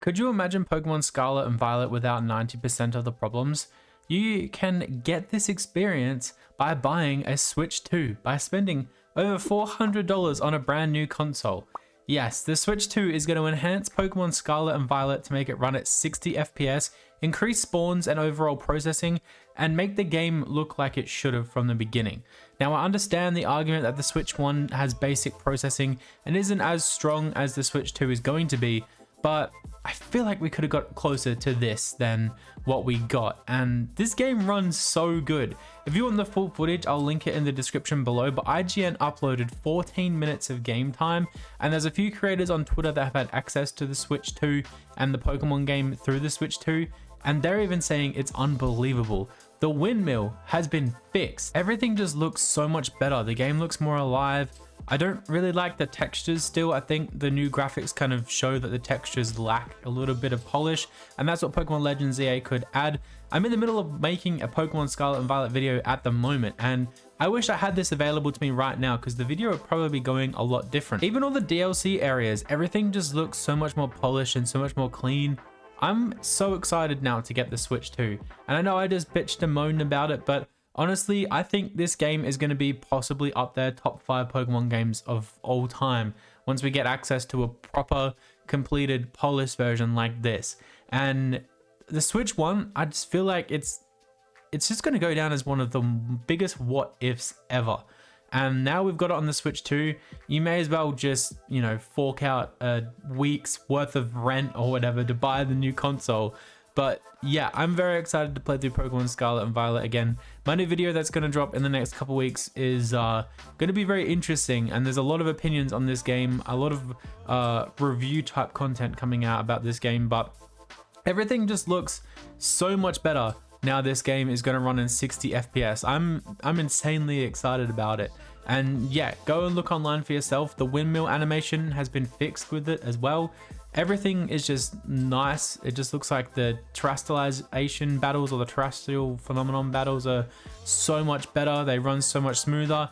Could you imagine Pokemon Scarlet and Violet without 90% of the problems? You can get this experience by buying a Switch 2, by spending over $400 on a brand new console. Yes, the Switch 2 is going to enhance Pokemon Scarlet and Violet to make it run at 60 FPS, increase spawns and overall processing, and make the game look like it should have from the beginning. Now, I understand the argument that the Switch 1 has basic processing and isn't as strong as the Switch 2 is going to be, but I feel like we could have got closer to this than what we got, and this game runs so good. If you want the full footage, I'll link it in the description below, but IGN uploaded 14 minutes of game time, and there's a few creators on Twitter that have had access to the Switch 2 and the Pokemon game through the Switch 2, and they're even saying it's unbelievable. The windmill has been fixed. Everything just looks so much better. The game looks more alive. I don't really like the textures still. I think the new graphics kind of show that the textures lack a little bit of polish, and that's what Pokemon Legends ZA could add. I'm in the middle of making a Pokemon Scarlet and Violet video at the moment, and I wish I had this available to me right now because the video would probably be going a lot different. Even all the DLC areas, everything just looks so much more polished and so much more clean. I'm so excited now to get the Switch 2, and I know I just bitched and moaned about it, but honestly, I think this game is going to be possibly up there top 5 Pokemon games of all time once we get access to a proper, completed, polished version like this. And the Switch 1, I just feel like it's just going to go down as one of the biggest what ifs ever. And now we've got it on the Switch 2, you may as well just, you know, fork out a week's worth of rent or whatever to buy the new console. But yeah, I'm very excited to play through Pokemon Scarlet and Violet again. My new video that's going to drop in the next couple weeks is going to be very interesting, and there's a lot of opinions on this game, a lot of review type content coming out about this game, but everything just looks so much better now this game is going to run in 60 FPS. I'm insanely excited about it. And yeah, go and look online for yourself. The windmill animation has been fixed with it as well. Everything is just nice. It just looks like the terrestrialization battles or the terrestrial phenomenon battles are so much better. They run so much smoother.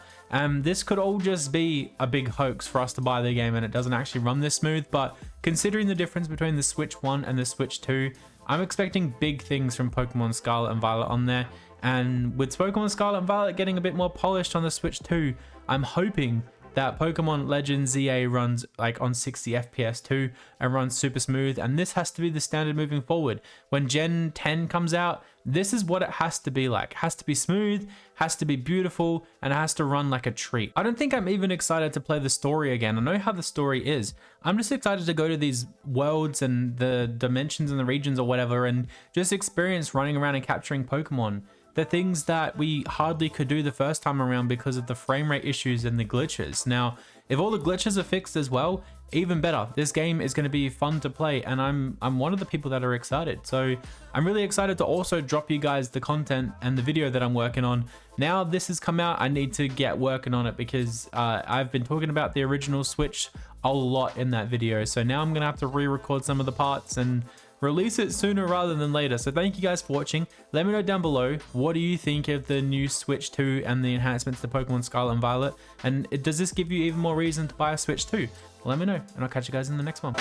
This could all just be a big hoax for us to buy the game and it doesn't actually run this smooth. But considering the difference between the Switch 1 and the Switch 2, I'm expecting big things from Pokemon Scarlet and Violet on there. And with Pokemon Scarlet and Violet getting a bit more polished on the Switch 2, I'm hoping that Pokemon Legends ZA runs like on 60 FPS too and runs super smooth, and this has to be the standard moving forward. When Gen 10 comes out, this is what it has to be like. It has to be smooth, has to be beautiful, and it has to run like a treat. I don't think I'm even excited to play the story again. I know how the story is. I'm just excited to go to these worlds and the dimensions and the regions or whatever and just experience running around and capturing Pokemon. The things that we hardly could do the first time around because of the frame rate issues and the glitches. Now, if all the glitches are fixed as well, even better. This game is going to be fun to play, and I'm one of the people that are excited. So I'm really excited to also drop you guys the content and the video that I'm working on. Now this has come out, I need to get working on it because I've been talking about the original Switch a lot in that video. So now I'm going to have to re-record some of the parts and release it sooner rather than later. So thank you guys for watching. Let me know down below, what do you think of the new Switch 2 and the enhancements to Pokemon Scarlet and Violet? And does this give you even more reason to buy a Switch 2? Let me know, and I'll catch you guys in the next one.